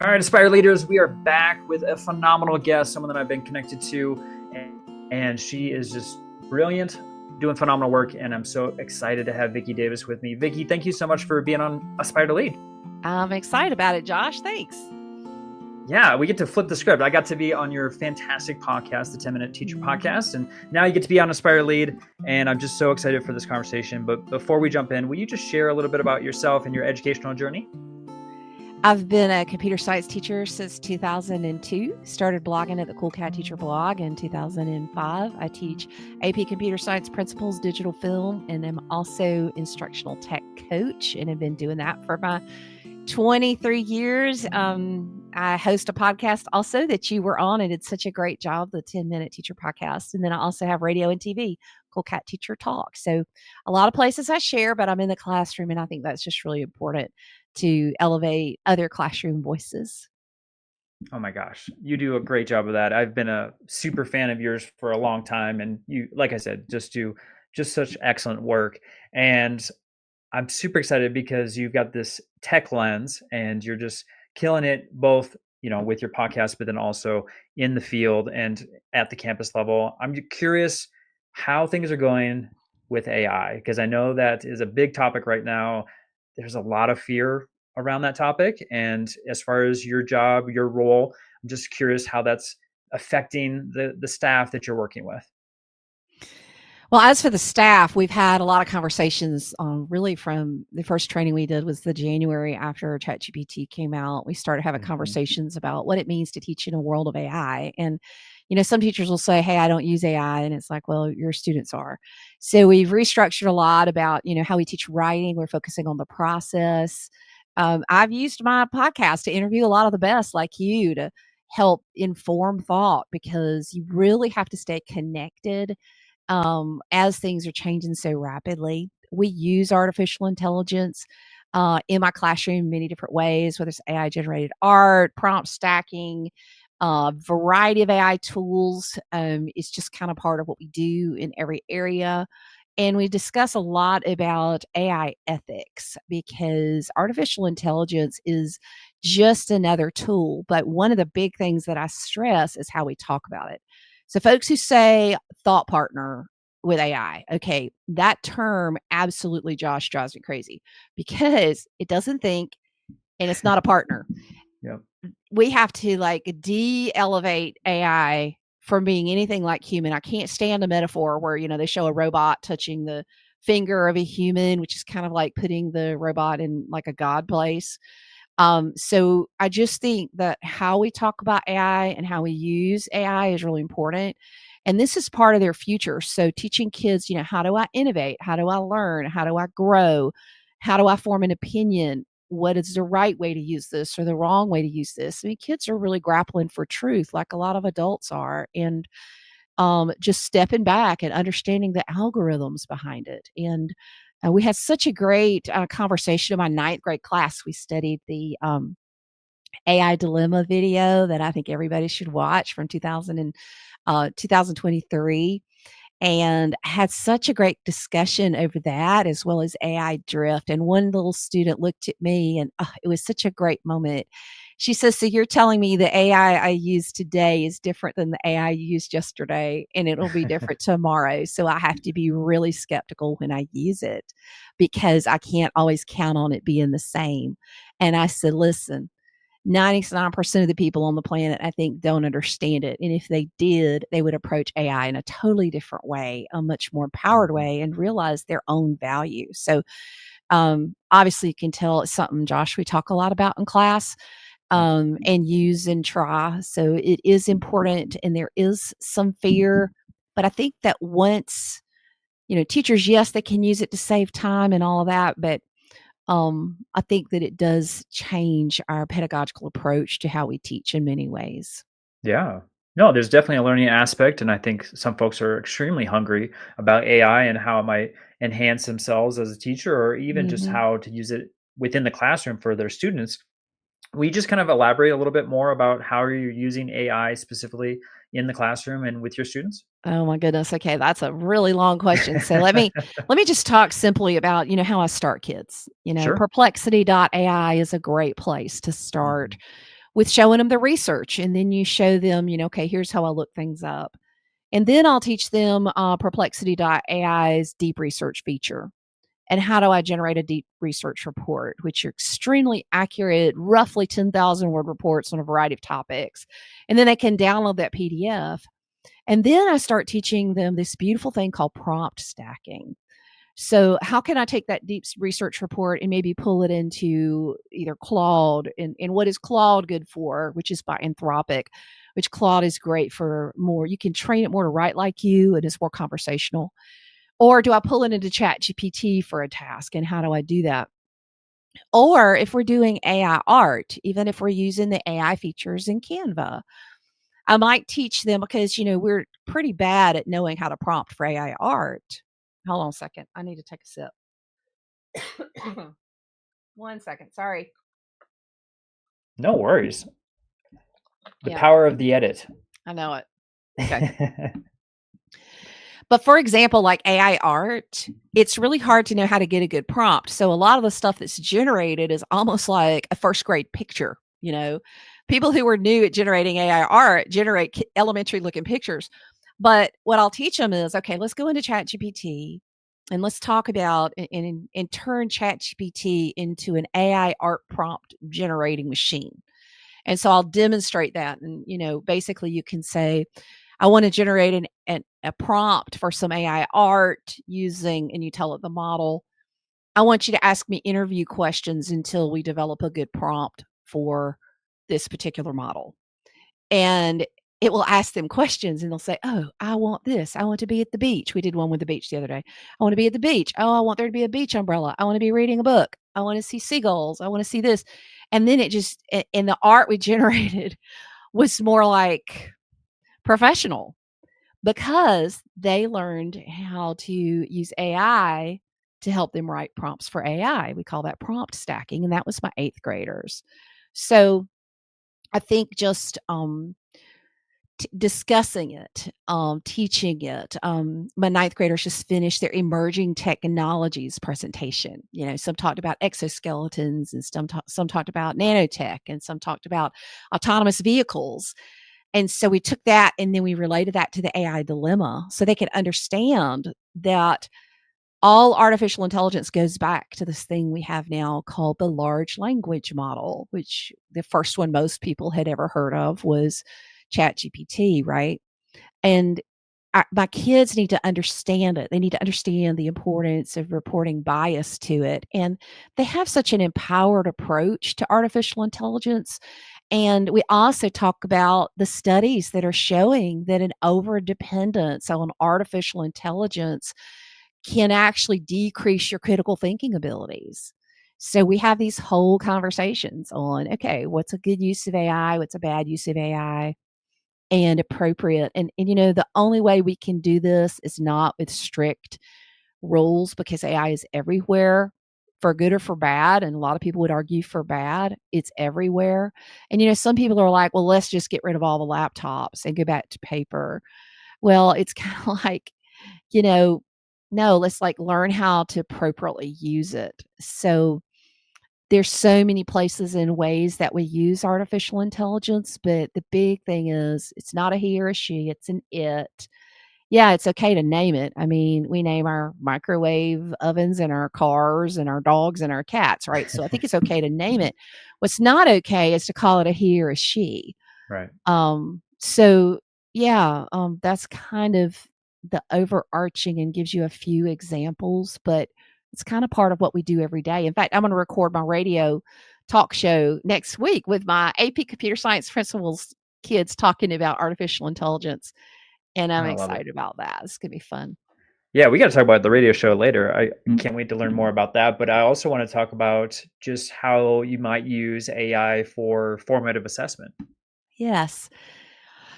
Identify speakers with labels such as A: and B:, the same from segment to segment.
A: All right, Aspire Leaders, we are back with a phenomenal guest, someone that I've been connected to, and she is just brilliant, doing phenomenal work, and I'm so excited to have Vicki Davis with me. Vicki, thank you so much for being on Aspire to Lead.
B: I'm excited about it, Josh. Thanks.
A: Yeah, we get to flip the script. I got to be on your fantastic podcast, the 10-Minute Teacher Podcast, and now you get to be on Aspire to Lead, and I'm just so excited for this conversation. But before we jump in, will you just share a little bit about yourself and your educational journey?
B: I've been a computer science teacher since 2002. Started blogging at the Cool Cat Teacher blog in 2005. I teach AP Computer Science Principles, digital film, and I'm also instructional tech coach, and have been doing that for my 23 years. I host a podcast also that you were on and did such a great job, the 10-Minute Teacher Podcast. And then I also have radio and TV, Cool Cat Teacher Talk. So a lot of places I share, but I'm in the classroom, and I think that's just really important to elevate other classroom voices.
A: Oh my gosh, you do a great job of that. I've been a super fan of yours for a long time, and you, like I said, just do such excellent work. And I'm super excited because you've got this tech lens and you're just killing it both, with your podcast, but then also in the field and at the campus level. I'm curious how things are going with AI, because I know that is a big topic right now. There's a lot of fear around that topic. And as far as your job, your role, I'm just curious how that's affecting the staff that you're working with.
B: Well, as for the staff, we've had a lot of conversations really from the first training we did was the January after ChatGPT came out. We started having conversations about what it means to teach in a world of AI. And, some teachers will say, hey, I don't use AI. And it's like, well, your students are. So we've restructured a lot about, how we teach writing. We're focusing on the process. I've used my podcast to interview a lot of the best like you to help inform thought, because you really have to stay connected as things are changing so rapidly. We use artificial intelligence in my classroom in many different ways, whether it's AI generated art, prompt stacking, variety of AI tools. It's just kind of part of what we do in every area. And we discuss a lot about AI ethics, because artificial intelligence is just another tool. But one of the big things that I stress is how we talk about it. So folks who say thought partner with AI, okay, that term absolutely, Josh, drives me crazy, because it doesn't think and it's not a partner.
A: Yep.
B: We have to de-elevate AI from being anything like human. I can't stand a metaphor where, they show a robot touching the finger of a human, which is kind of like putting the robot in like a God place. So I just think that how we talk about AI and how we use AI is really important. And this is part of their future. So teaching kids, how do I innovate? How do I learn? How do I grow? How do I form an opinion? What is the right way to use this or the wrong way to use this? I mean, kids are really grappling for truth like a lot of adults are. And just stepping back and understanding the algorithms behind it. And we had such a great conversation in my 9th grade class. We studied the AI dilemma video that I think everybody should watch from 2023, and had such a great discussion over that, as well as AI drift. And one little student looked at me, and it was such a great moment. She says, so you're telling me the AI I use today is different than the AI you used yesterday, and it'll be different tomorrow. So I have to be really skeptical when I use it, because I can't always count on it being the same. And I said, listen, 99% of the people on the planet, I think, don't understand it. And if they did, they would approach AI in a totally different way, a much more empowered way, and realize their own value. So obviously you can tell it's something, Josh, we talk a lot about in class. And use and try. So it is important, and there is some fear, but I think that once, teachers, yes, they can use it to save time and all of that, but I think that it does change our pedagogical approach to how we teach in many ways.
A: Yeah. No, there's definitely a learning aspect, and I think some folks are extremely hungry about AI and how it might enhance themselves as a teacher, or even just how to use it within the classroom for their students. Will you just kind of elaborate a little bit more about how you're using AI specifically in the classroom and with your students?
B: Oh my goodness. Okay. That's a really long question. So let me just talk simply about, how I start kids.
A: Sure.
B: Perplexity.ai is a great place to start with showing them the research. And then you show them, okay, here's how I look things up. And then I'll teach them Perplexity.ai's deep research feature. And how do I generate a deep research report, which are extremely accurate, roughly 10,000 word reports on a variety of topics. And then they can download that PDF. And then I start teaching them this beautiful thing called prompt stacking. So how can I take that deep research report and maybe pull it into either Claude, and what is Claude good for, which is by Anthropic, which Claude is great for more. You can train it more to write like you, and it's more conversational. Or do I pull it into ChatGPT for a task, and how do I do that? Or if we're doing AI art, even if we're using the AI features in Canva, I might teach them, because, we're pretty bad at knowing how to prompt for AI art. Hold on a second. I need to take a sip. 1 second. Sorry.
A: No worries. The
B: Yeah.
A: power of the edit.
B: I know it. Okay. But for example, like AI art, it's really hard to know how to get a good prompt. So a lot of the stuff that's generated is almost like a first grade picture. People who are new at generating AI art generate elementary looking pictures. But what I'll teach them is, okay, let's go into ChatGPT and let's talk about and turn ChatGPT into an AI art prompt generating machine. And so I'll demonstrate that. And, basically you can say, I want to generate a prompt for some AI art using, and you tell it the model, I want you to ask me interview questions until we develop a good prompt for this particular model. And it will ask them questions, and they'll say, oh, I want this. I want to be at the beach. We did one with the beach the other day. I want to be at the beach. Oh, I want there to be a beach umbrella. I want to be reading a book. I want to see seagulls. I want to see this. And then and the art we generated was more like professional, because they learned how to use AI to help them write prompts for AI. We call that prompt stacking, and that was my 8th graders. So I think just discussing it, teaching it. My 9th graders just finished their emerging technologies presentation. Some talked about exoskeletons, and some talked about nanotech, and some talked about autonomous vehicles. And so we took that and then we related that to the AI dilemma, so they could understand that all artificial intelligence goes back to this thing we have now called the large language model, which the first one most people had ever heard of was ChatGPT, right? And my kids need to understand it. They need to understand the importance of reporting bias to it. And they have such an empowered approach to artificial intelligence. And we also talk about the studies that are showing that an over-dependence on artificial intelligence can actually decrease your critical thinking abilities. So we have these whole conversations on, okay, what's a good use of AI? What's a bad use of AI? And appropriate. And the only way we can do this is not with strict rules, because AI is everywhere, for good or for bad. And a lot of people would argue for bad. It's everywhere. And some people are like, well, let's just get rid of all the laptops and go back to paper. Well, it's kind of like, no, let's learn how to appropriately use it. So there's so many places and ways that we use artificial intelligence, but the big thing is it's not a he or a she, it's an it. Yeah, it's okay to name it. I mean, we name our microwave ovens and our cars and our dogs and our cats, right? So I think it's okay to name it. What's not okay is to call it a he or a she.
A: Right.
B: So yeah, that's kind of the overarching, and gives you a few examples, but it's kind of part of what we do every day. In fact, I'm going to record my radio talk show next week with my AP Computer Science principals kids talking about artificial intelligence. And I'm excited about that. It's going to be fun.
A: Yeah, we got to talk about the radio show later. I can't wait to learn more about that. But I also want to talk about just how you might use AI for formative assessment.
B: Yes.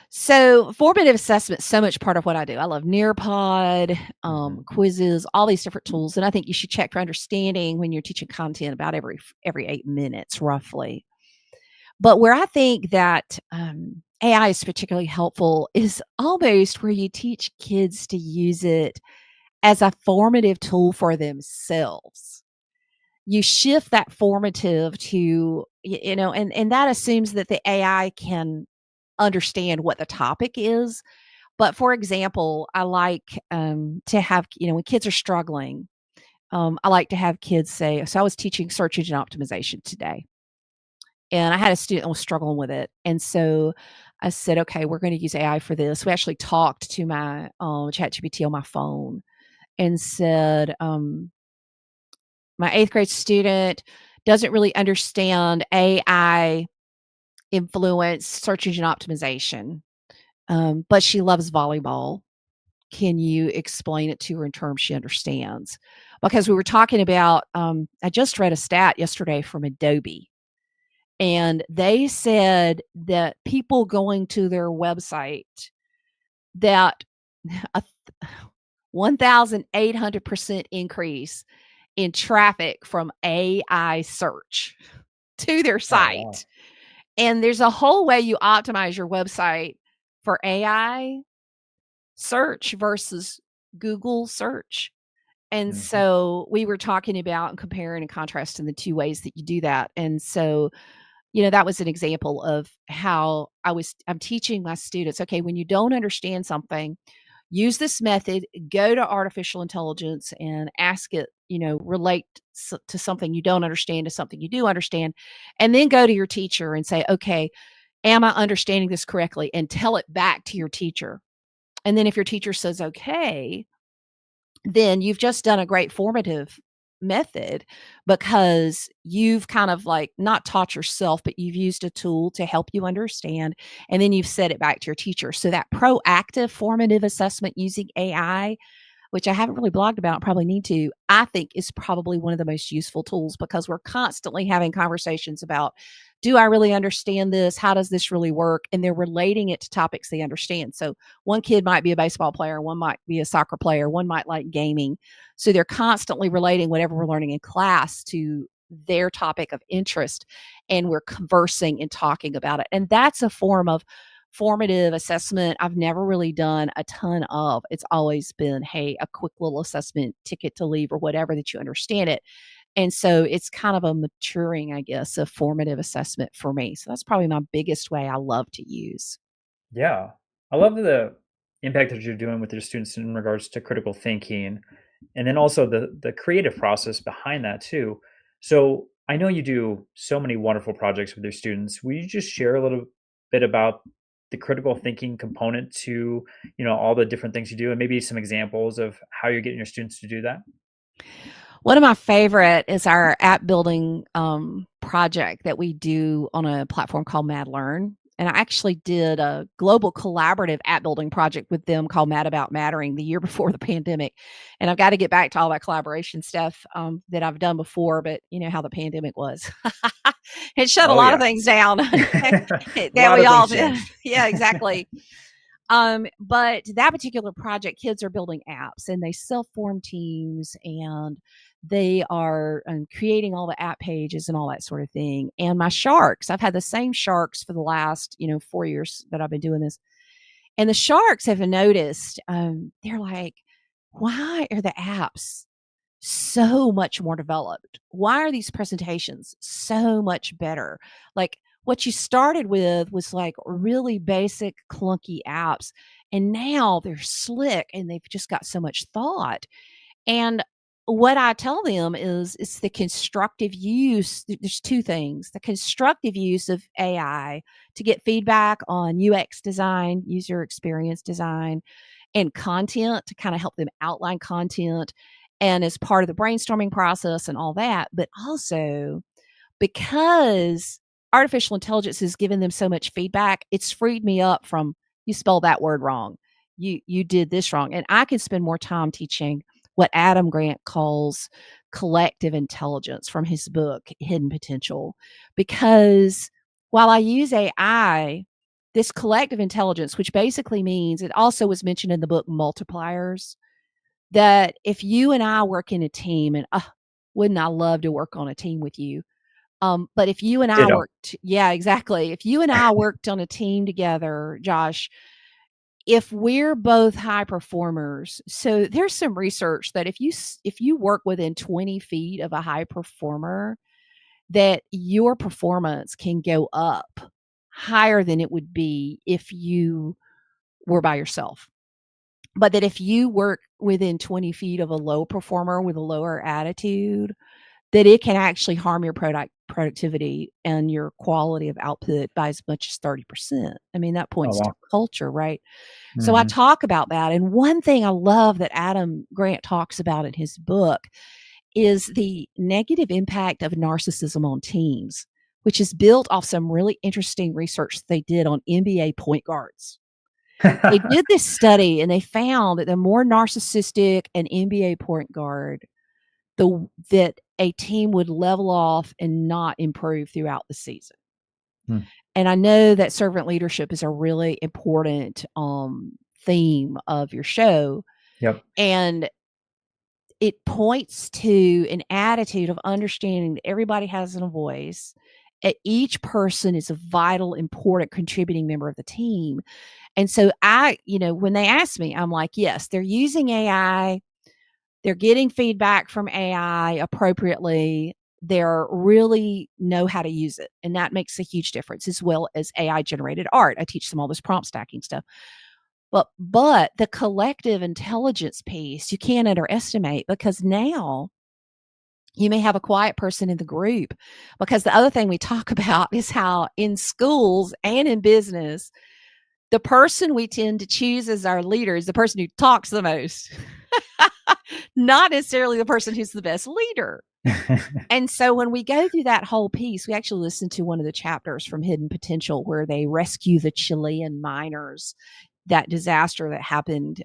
B: So formative assessment is so much part of what I do. I love Nearpod, quizzes, all these different tools. And I think you should check for understanding when you're teaching content about every 8 minutes, roughly. But where I think that AI is particularly helpful is almost where you teach kids to use it as a formative tool for themselves. you shift that formative to, and that assumes that the AI can understand what the topic is. But for example, I like to have, when kids are struggling, I like to have kids say, so I was teaching search engine optimization today, and I had a student that was struggling with it. And so I said, okay, we're going to use AI for this. We actually talked to my ChatGPT on my phone and said, my eighth grade student doesn't really understand AI influence search engine optimization, but she loves volleyball. Can you explain it to her in terms she understands? Because we were talking about, I just read a stat yesterday from Adobe, and they said that people going to their website, that a 1,800% increase in traffic from AI search to their
A: Oh, wow.
B: site. And there's a whole way you optimize your website for AI search versus Google search. And
A: Mhm.
B: so we were talking about and comparing and contrasting the two ways that you do that. And so, that was an example of how I'm teaching my students, okay, when you don't understand something, use this method, go to artificial intelligence and ask it, relate to something you don't understand to something you do understand, and then go to your teacher and say, okay, am I understanding this correctly? And tell it back to your teacher. And then if your teacher says, okay, then you've just done a great formative method, because you've kind of like not taught yourself, but you've used a tool to help you understand. And then you've said it back to your teacher. So that proactive formative assessment using AI, which I haven't really blogged about, probably need to, I think is probably one of the most useful tools, because we're constantly having conversations about, do I really understand this? How does this really work? And they're relating it to topics they understand. So one kid might be a baseball player, one might be a soccer player, one might like gaming. So they're constantly relating whatever we're learning in class to their topic of interest. And we're conversing and talking about it. And that's a form of formative assessment I've never really done a ton of. It's always been, hey, a quick little assessment, ticket to leave or whatever, that you understand it. And so it's kind of a maturing, I guess, a formative assessment for me. So that's probably my biggest way I love to use.
A: Yeah. I love the impact that you're doing with your students in regards to critical thinking, and then also the creative process behind that too. So I know you do so many wonderful projects with your students. Will you just share a little bit about the critical thinking component to, all the different things you do, and maybe some examples of how you're getting your students to do that?
B: One of my favorite is our app building project that we do on a platform called Mad Learn. And I actually did a global collaborative app building project with them called Mad About Mattering the year before the pandemic. And I've got to get back to all that collaboration stuff that I've done before, but you know how the pandemic was. It shut a
A: Oh
B: lot of
A: yeah.
B: things down
A: A
B: that
A: lot
B: we
A: of
B: all
A: things
B: did.
A: changed.
B: Yeah, exactly. But that particular project, kids are building apps and they self-form teams, and they are creating all the app pages and all that sort of thing. And my sharks, I've had the same sharks for the last, 4 years that I've been doing this. And the sharks have noticed, they're like, why are the apps so much more developed? Why are these presentations so much better? Like, what you started with was like really basic, clunky apps, and now they're slick and they've just got so much thought. And what I tell them is it's the constructive use. There's two things: the constructive use of AI to get feedback on UX design, user experience design, and content to kind of help them outline content and as part of the brainstorming process and all that. But also, because artificial intelligence has given them so much feedback, it's freed me up from, you spelled that word wrong, you did this wrong. And I can spend more time teaching what Adam Grant calls collective intelligence from his book Hidden Potential, because while I use AI, this collective intelligence, which basically means, it also was mentioned in the book Multipliers, that if you and I work in a team, and wouldn't I love to work on a team with you? But if you and I
A: Ditto.
B: worked, yeah, exactly. If you and I worked on a team together, Josh, if we're both high performers, so there's some research that if you work within 20 feet of a high performer, that your performance can go up higher than it would be if you were by yourself. But that if you work within 20 feet of a low performer with a lower attitude, that it can actually harm your productivity and your quality of output by as much as 30%. I mean, that
A: Oh,
B: points to
A: wow.
B: culture, right? So I
A: Hmm.
B: talk about that. And one thing I love that Adam Grant talks about in his book is the negative impact of narcissism on teams, which is built off some really interesting research they did on NBA point guards. They did this study and they found that the more narcissistic an NBA point guard, that a team would level off and not improve throughout the season.
A: Hmm.
B: And I know that servant leadership is a really important theme of your show.
A: Yep.
B: And it points to an attitude of understanding that everybody has a voice. Each person is a vital, important contributing member of the team. And so when they ask me, I'm like, yes, they're using AI. They're getting feedback from AI appropriately. They're really know how to use it. And that makes a huge difference, as well as AI generated art. I teach them all this prompt stacking stuff. But the collective intelligence piece, you can't underestimate, because now you may have a quiet person in the group. Because the other thing we talk about is how in schools and in business, the person we tend to choose as our leader is the person who talks the most, not necessarily the person who's the best leader. And so when we go through that whole piece, we actually listen to one of the chapters from Hidden Potential where they rescue the Chilean miners, that disaster that happened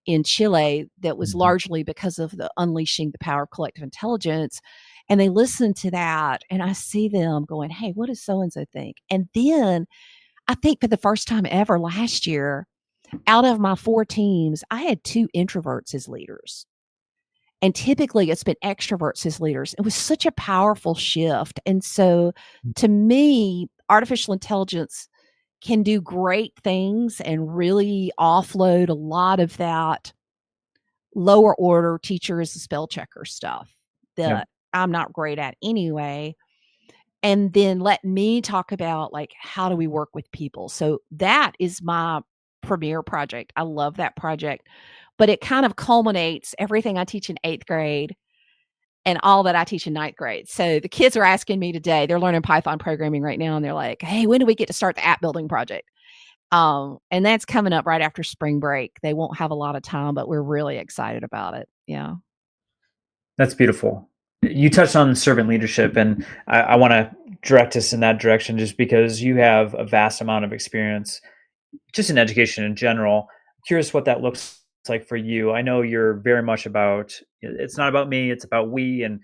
B: in Chile that was
A: Mhm.
B: largely because of the unleashing the power of collective intelligence. And they listen to that, and I see them going, hey, what does so-and-so think? And then I think for the first time ever last year, out of my 4 teams, I had 2 introverts as leaders. And typically it's been extroverts as leaders. It was such a powerful shift. And so to me, artificial intelligence can do great things and really offload a lot of that lower order teacher is a spell checker stuff
A: Yep.
B: that I'm not great at anyway. And then let me talk about, like, how do we work with people? So that is my premier project. I love that project, but it kind of culminates everything I teach in 8th grade and all that I teach in 9th grade. So the kids are asking me today, they're learning Python programming right now, and they're like, hey, when do we get to start the app building project? And that's coming up right after spring break. They won't have a lot of time, but we're really excited about it. Yeah.
A: That's beautiful. You touched on servant leadership, and I want to direct us in that direction just because you have a vast amount of experience just in education in general. Curious what that looks like for you. I know you're very much about it's not about me, it's about we, and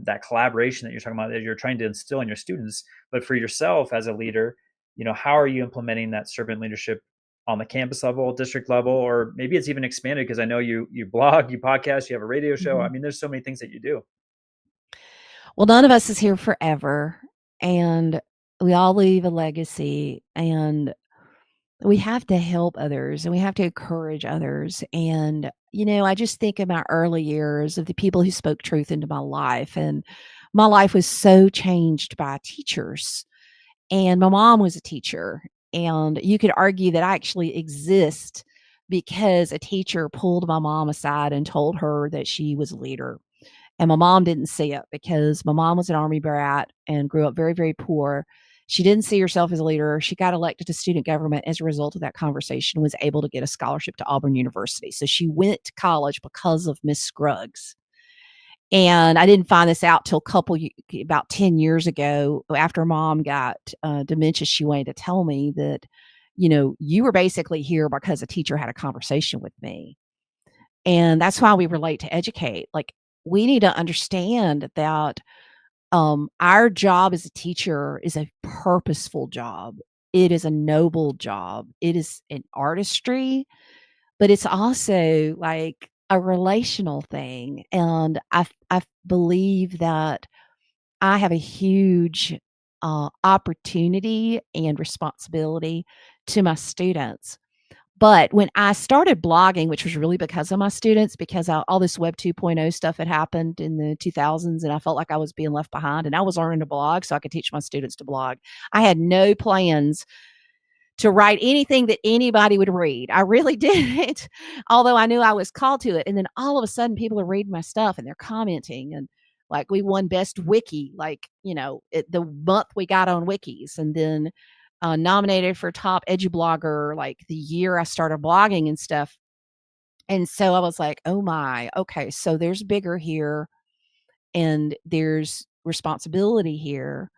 A: that collaboration that you're talking about that you're trying to instill in your students. But for yourself as a leader, how are you implementing that servant leadership on the campus level, district level, or maybe it's even expanded because I know you blog, you podcast, you have a radio show. I
B: Mhm.
A: mean, there's so many things that you do.
B: Well, none of us is here forever, and we all leave a legacy, and we have to help others and we have to encourage others. And, I just think of my early years of the people who spoke truth into my life. And my life was so changed by teachers. And my mom was a teacher. And you could argue that I actually exist because a teacher pulled my mom aside and told her that she was a leader. And my mom didn't see it because my mom was an Army brat and grew up very, very poor. She didn't see herself as a leader. She got elected to student government as a result of that conversation, was able to get a scholarship to Auburn University. So she went to college because of Miss Scruggs. And I didn't find this out till about 10 years ago after mom got dementia. She wanted to tell me that, you were basically here because a teacher had a conversation with me. And that's why we relate to educate. Like, we need to understand that our job as a teacher is a purposeful job. It is a noble job. It is an artistry, but it's also like a relational thing. And I believe that I have a huge opportunity and responsibility to my students. But when I started blogging, which was really because of my students, because all this Web 2.0 stuff had happened in the 2000s, and I felt like I was being left behind, and I was learning to blog so I could teach my students to blog. I had no plans to write anything that anybody would read. I really didn't, although I knew I was called to it. And then all of a sudden, people are reading my stuff and they're commenting, and like we won best wiki, like the month we got on wikis, and then nominated for top edublogger like the year I started blogging and stuff. And so I was like, oh my, okay, so there's bigger here, and there's responsibility here.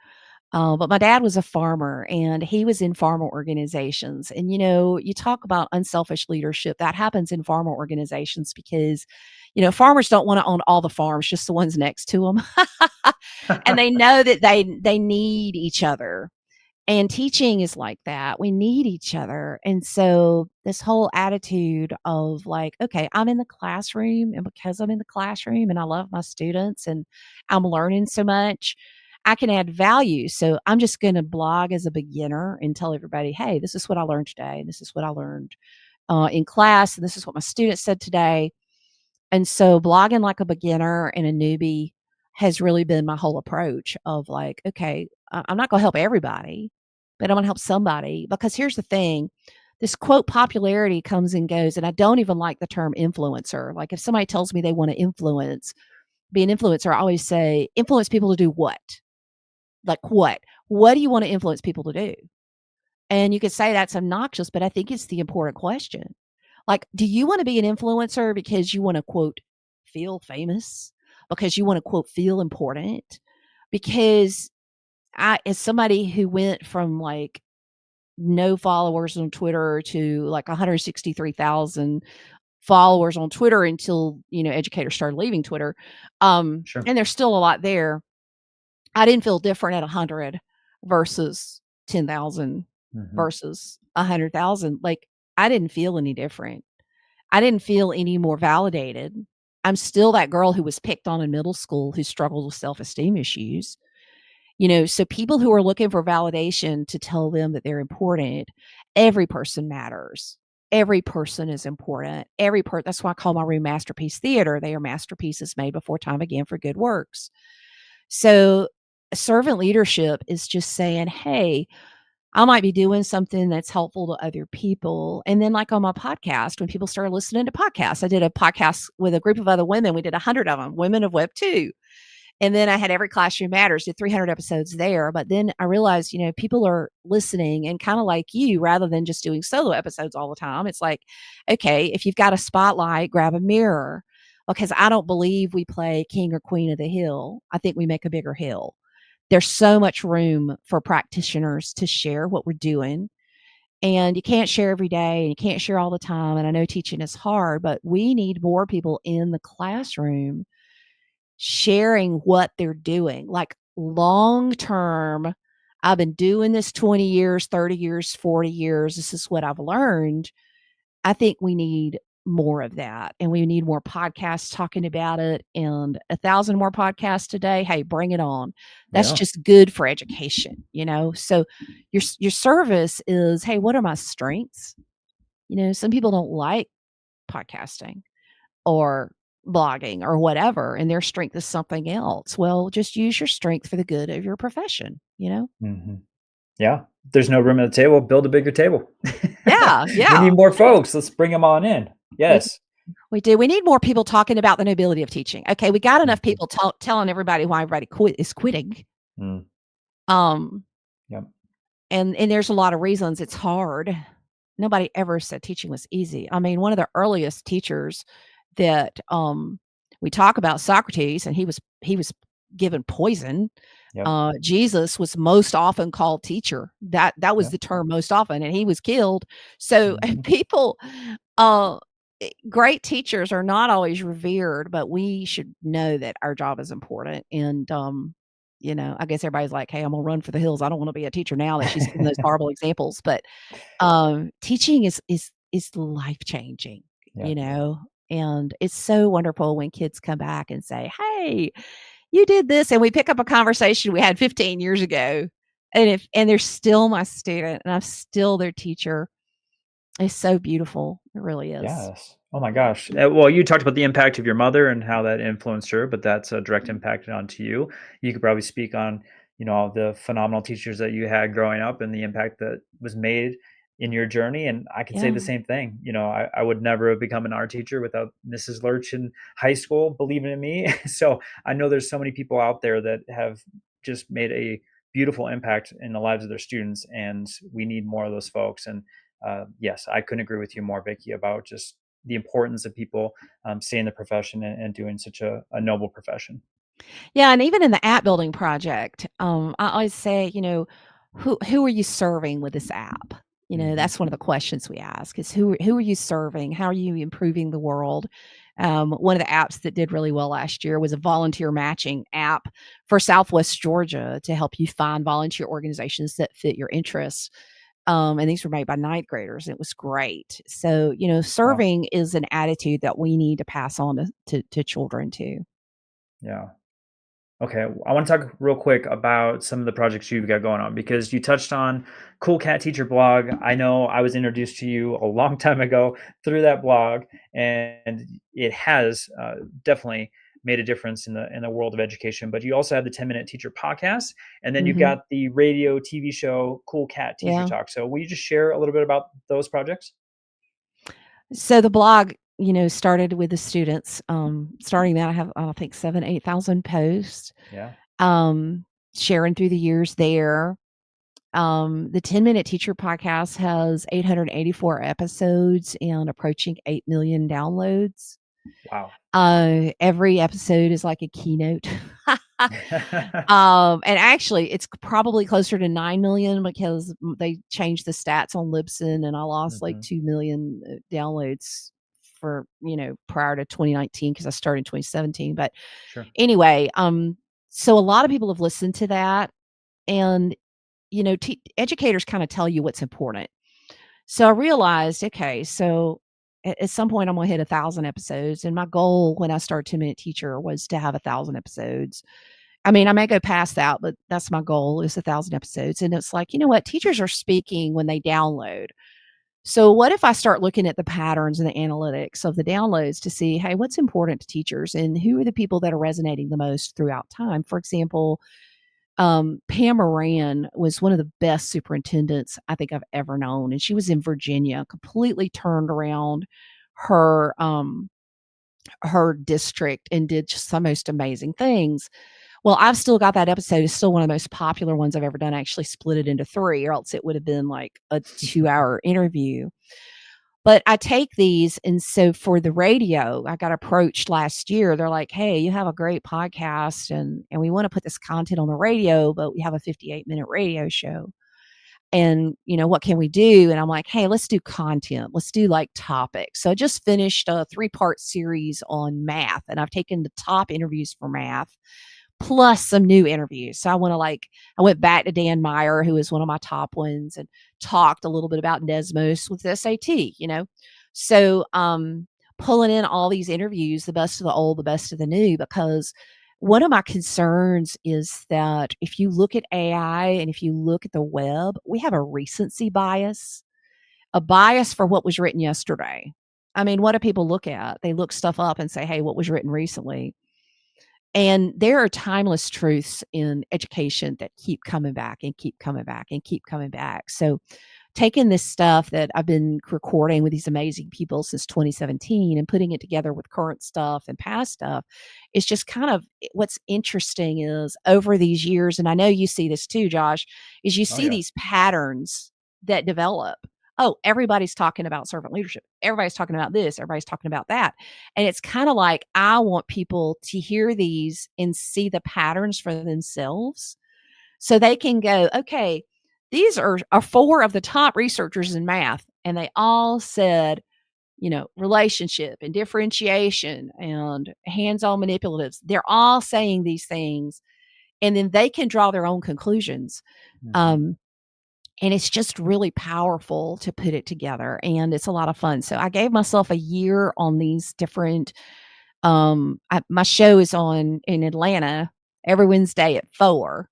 B: But my dad was a farmer, and he was in farmer organizations. And, you talk about unselfish leadership that happens in farmer organizations because, farmers don't want to own all the farms, just the ones next to them. And they know that they need each other. And teaching is like that. We need each other. And so this whole attitude of like, okay, I'm in the classroom, and because I'm in the classroom and I love my students and I'm learning so much, I can add value. So I'm just going to blog as a beginner and tell everybody, hey, this is what I learned today. This is what I learned in class. And this is what my students said today. And so blogging like a beginner and a newbie has really been my whole approach of like, okay, I'm not going to help everybody, but I'm going to help somebody. Because here's the thing, this quote popularity comes and goes. And I don't even like the term influencer. Like if somebody tells me they want to be an influencer, I always say, influence people to do what? Like what? What do you want to influence people to do? And you could say that's obnoxious, but I think it's the important question. Like, do you want to be an influencer because you want to, quote, feel famous? Because you want to, quote, feel important? Because as somebody who went from like no followers on Twitter to like 163,000 followers on Twitter until, educators started leaving Twitter.
A: Sure.
B: And there's still a lot there. I didn't feel different at 100 versus 10,000 versus 100,000. Like, I didn't feel any different. I didn't feel any more validated. I'm still that girl who was picked on in middle school who struggled with self-esteem issues. So people who are looking for validation to tell them that they're important, every person matters. Every person is important. That's why I call my room Masterpiece Theater. They are masterpieces made before time again for good works. So servant leadership is just saying, hey, I might be doing something that's helpful to other people. And then like on my podcast, when people started listening to podcasts, I did a podcast with a group of other women. We did 100 of them, women of Web 2. And then I had Every Classroom Matters, did 300 episodes there. But then I realized, people are listening, and kind of like you, rather than just doing solo episodes all the time. It's like, okay, if you've got a spotlight, grab a mirror, because I don't believe we play king or queen of the hill. I think we make a bigger hill. There's so much room for practitioners to share what we're doing. And you can't share every day, and you can't share all the time. And I know teaching is hard, but we need more people in the classroom sharing what they're doing. Like long term, I've been doing this 20 years, 30 years, 40 years. This is what I've learned. I think we need more of that, and we need more podcasts talking about it, and 1,000 more podcasts today. Hey, bring it on. That's just good for education, So your service is, hey, what are my strengths? Some people don't like podcasting or blogging or whatever, and their strength is something else. Well, just use your strength for the good of your profession.
A: Yeah. There's no room at the table. Build a bigger table.
B: Yeah,
A: We
B: yeah.
A: need more folks. Let's bring them on in. Yes.
B: We do. We need more people talking about the nobility of teaching. Okay, we got enough people telling everybody why everybody is quitting.
A: Yep.
B: And there's a lot of reasons it's hard. Nobody ever said teaching was easy. I mean, one of the earliest teachers that we talk about, Socrates, and he was given poison.
A: Yep.
B: Jesus was most often called teacher. That was the term most often, and he was killed. So people, great teachers are not always revered, but we should know that our job is important. And I guess everybody's like, hey, I'm gonna run for the hills. I don't want to be a teacher now that she's giving those horrible examples. But teaching is life changing, and it's so wonderful when kids come back and say, hey, you did this, and we pick up a conversation we had 15 years ago, and they're still my student, and I'm still their teacher. It's so beautiful. It really is.
A: Yes. Oh my gosh. Well, you talked about the impact of your mother and how that influenced her, but that's a direct impact onto you. You could probably speak on, all the phenomenal teachers that you had growing up and the impact that was made in your journey. And I could say
B: Yeah.
A: the same thing. I would never have become an art teacher without Mrs. Lurch in high school believing in me. So I know there's so many people out there that have just made a beautiful impact in the lives of their students, and we need more of those folks. And yes, I couldn't agree with you more, Vicki, about just the importance of people staying in the profession and doing such a noble profession.
B: Yeah, and even in the app building project, I always say, who are you serving with this app?
A: Hmm.
B: That's one of the questions we ask is who are you serving? How are you improving the world? One of the apps that did really well last year was a volunteer matching app for Southwest Georgia to help you find volunteer organizations that fit your interests. And these were made by ninth graders. It was great. So,
A: Wow.
B: serving is an attitude that we need to pass on to children too.
A: Yeah. Okay, I want to talk real quick about some of the projects you've got going on because you touched on Cool Cat Teacher blog. I know I was introduced to you a long time ago through that blog, and it has definitely made a difference in the world of education. But you also have the 10-minute teacher podcast, and then you've
B: Hmm.
A: got the radio TV show Cool Cat Teacher
B: Yeah.
A: Talk. So will you just share a little bit about those projects?
B: So the blog, started with the students. Starting that, I have, I think, 7, 8,000 posts,
A: Yeah.
B: um, sharing through the years there. The 10-minute teacher podcast has 884 episodes and approaching 8 million downloads.
A: Wow.
B: Every episode is like a keynote. And actually, it's probably closer to 9 million because they changed the stats on Libsyn, and I lost like
A: Hmm.
B: 2 million downloads for, prior to 2019 because I started in 2017. But
A: Sure.
B: anyway, so a lot of people have listened to that, and educators kind of tell you what's important. So I realized, okay, so at some point I'm gonna hit 1,000 episodes, and my goal when I started 10-minute teacher was to have 1,000 episodes. I mean, I may go past that, but that's my goal is 1,000 episodes. And it's like, you know what? Teachers are speaking when they download. So what if I start looking at the patterns and the analytics of the downloads to see, hey, what's important to teachers and who are the people that are resonating the most throughout time? For example, Pam Moran was one of the best superintendents I think I've ever known, and she was in Virginia, completely turned around her her district and did just the most amazing things. Well, I've still got that episode. It's still one of the most popular ones I've ever done. I actually split it into 3, or else it would have been like a 2-hour interview. But I take these, and so for the radio, I got approached last year. They're like, "Hey, you have a great podcast, and we want to put this content on the radio, but we have a 58-minute radio show. And, what can we do?" And I'm like, "Hey, let's do content. Let's do like topics." So I just finished a 3-part series on math, and I've taken the top interviews for math plus some new interviews. So I went back to Dan Meyer, who is one of my top ones, and talked a little bit about Nesmos with SAT. So pulling in all these interviews, the best of the old, the best of the new, because one of my concerns is that if you look at AI and if you look at the web, we have a recency bias, a bias for what was written yesterday. I mean, what do people look at? They look stuff up and say, hey, what was written recently? And there are timeless truths in education that keep coming back and keep coming back and keep coming back. So, taking this stuff that I've been recording with these amazing people since 2017 and putting it together with current stuff and past stuff, is just kind of what's interesting is over these years, and I know you see this too, Josh, is you
A: Oh
B: see
A: yeah.
B: these patterns that develop. Oh, everybody's talking about servant leadership. Everybody's talking about this. Everybody's talking about that. And it's kind of like I want people to hear these and see the patterns for themselves so they can go, okay, these are 4 of the top researchers in math. And they all said, relationship and differentiation and hands on manipulatives. They're all saying these things. And then they can draw their own conclusions.
A: Hmm.
B: Um, and it's just really powerful to put it together. And it's a lot of fun. So I gave myself a year on these different my show is on in Atlanta every Wednesday at 4,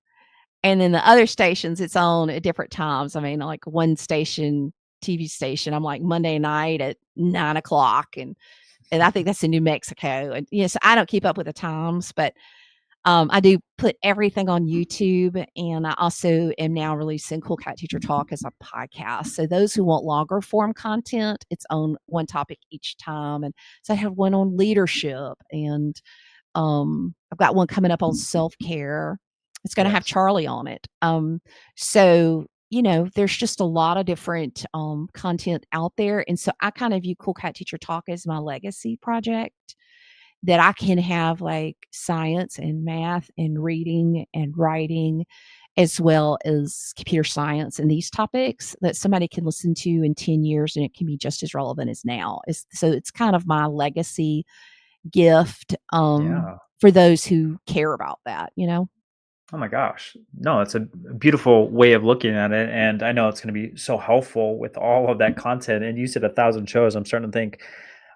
B: and then the other stations, it's on at different times. I mean, like one station TV station. I'm like Monday night at 9 o'clock, and I think that's in New Mexico. And yes, I don't keep up with the times, but I do put everything on YouTube, and I also am now releasing Cool Cat Teacher Talk as a podcast. So those who want longer form content, it's on one topic each time. And so I have one on leadership, and I've got one coming up on self-care. It's going to have
A: Yes.
B: Charlie on it. So there's just a lot of different content out there, and so I kind of view Cool Cat Teacher Talk as my legacy project, that I can have like science and math and reading and writing, as well as computer science and these topics that somebody can listen to in 10 years and it can be just as relevant as now. So it's kind of my legacy gift
A: Yeah.
B: for those who care about that.
A: Oh my gosh. No, it's a beautiful way of looking at it. And I know it's going to be so helpful with all of that content. And you said 1,000 shows. I'm starting to think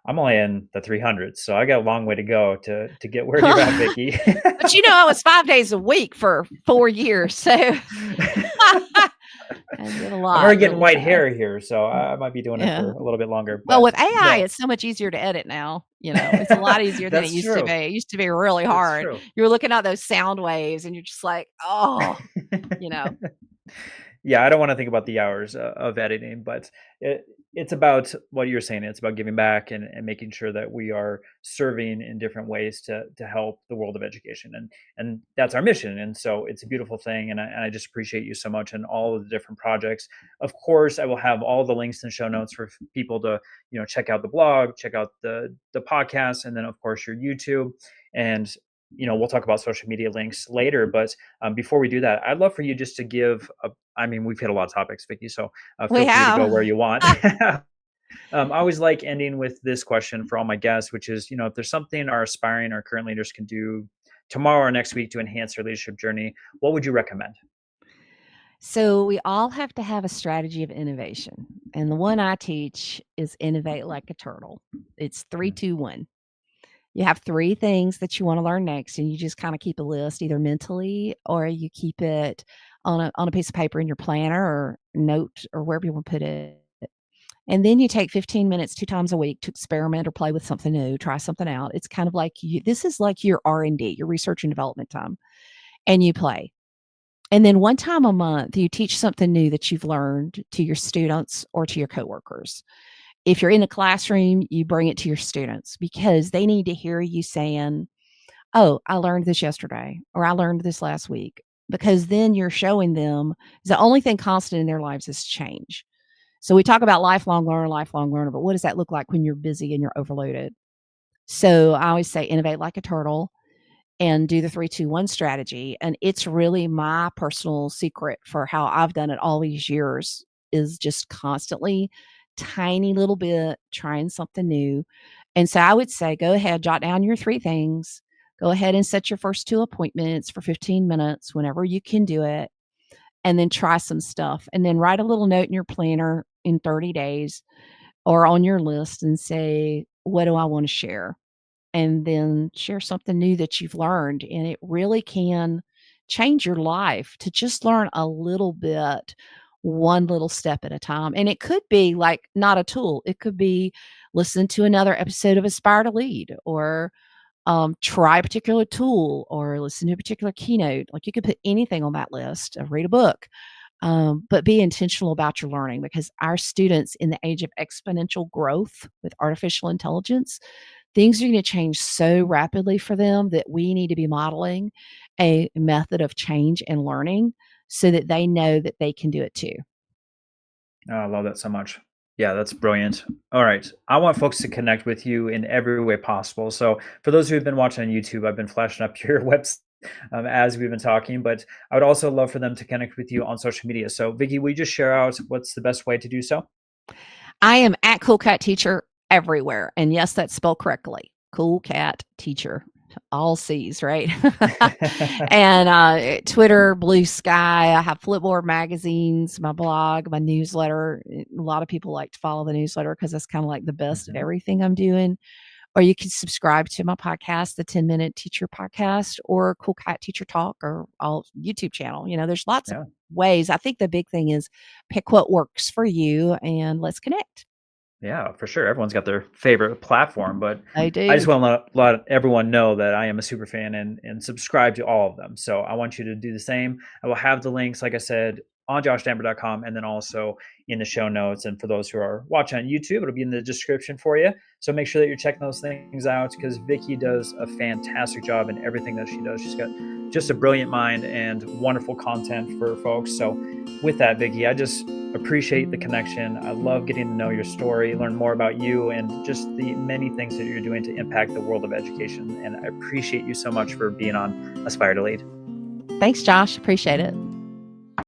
A: I'm only in the 300s. So I got a long way to go to get where you're at, Vicki.
B: But I was 5 days a week for 4 years. So I did a lot.
A: I'm already getting white hair here. So I might be doing it for a little bit longer.
B: Well,
A: But
B: with AI,
A: no,
B: it's so much easier to edit now. It's a lot easier than it
A: that's
B: used to
A: true.
B: be. It used to be really
A: That's
B: hard.
A: true.
B: You're looking at those sound waves and you're just like, oh, you know.
A: Yeah, I don't want to think about the hours of editing, but it's about what you're saying. It's about giving back and making sure that we are serving in different ways to help the world of education, and that's our mission. And so it's a beautiful thing, and I just appreciate you so much and all of the different projects. Of course, I will have all the links and show notes for people to check out the blog, check out the podcast, and then of course your YouTube. And we'll talk about social media links later, but before we do that, I'd love for you just to give I mean, we've hit a lot of topics, Vicki, so
B: We
A: feel free to go
B: have.
A: where you want. I always like ending with this question for all my guests, which is, if there's something our aspiring or current leaders can do tomorrow or next week to enhance their leadership journey, what would you recommend?
B: So we all have to have a strategy of innovation. And the one I teach is innovate like a turtle. It's 3,
A: Mm.
B: 2, 1. You have 3 things that you want to learn next, and you just kind of keep a list either mentally or you keep it on a piece of paper in your planner or note or wherever you want to put it. And then you take 15 minutes 2 times a week to experiment or play with something new, try something out. It's kind of like this is like your R&D, your research and development time, and you play. And then one time a month, you teach something new that you've learned to your students or to your coworkers. If you're in a classroom, you bring it to your students because they need to hear you saying, oh, I learned this yesterday, or I learned this last week, because then you're showing them the only thing constant in their lives is change. So we talk about lifelong learner, but what does that look like when you're busy and you're overloaded? So I always say innovate like a turtle and do the 3, 2, 1 strategy. And it's really my personal secret for how I've done it all these years, is just constantly tiny little bit trying something new. And so I would say go ahead, jot down your 3 things. Go ahead and set your first 2 appointments for 15 minutes whenever you can do it, and then try some stuff. And then write a little note in your planner in 30 days or on your list and say, what do I want to share? And then share something new that you've learned. And it really can change your life to just learn a little bit, one little step at a time. And it could be like not a tool. It could be listen to another episode of Aspire to Lead, or try a particular tool, or listen to a particular keynote. Like you could put anything on that list, or read a book. But be intentional about your learning, because our students in the age of exponential growth with artificial intelligence, things are going to change so rapidly for them that we need to be modeling a method of change and learning so that they know that they can do it too.
A: Oh, I love that so much. Yeah, that's brilliant. All right. I want folks to connect with you in every way possible. So for those who have been watching on YouTube, I've been flashing up your website as we've been talking, but I would also love for them to connect with you on social media. So Vicki, will you just share out what's the best way to do so?
B: I am at Cool Cat Teacher everywhere. And yes, that's spelled correctly. Cool Cat Teacher. All C's, right? And Twitter, Blue Sky. I have Flipboard magazines, my blog, my newsletter. A lot of people like to follow the newsletter because that's kind of like the best of everything I'm doing. Or you can subscribe to my podcast, the 10-Minute Teacher Podcast, or Cool Cat Teacher Talk, or all YouTube channel. There's lots of ways. I think the big thing is pick what works for you and let's connect.
A: Yeah, for sure. Everyone's got their favorite platform, but
B: I
A: I just
B: do.
A: want to let everyone know that I am a super fan and subscribe to all of them. So I want you to do the same. I will have the links, like I said, on joshdanber.com and then also in the show notes. And for those who are watching on YouTube, it'll be in the description for you. So make sure that you're checking those things out because Vicki does a fantastic job in everything that she does. She's got just a brilliant mind and wonderful content for folks. So with that, Vicki, I just appreciate the connection. I love getting to know your story, learn more about you, and just the many things that you're doing to impact the world of education. And I appreciate you so much for being on Aspire to Lead.
B: Thanks, Josh. Appreciate it.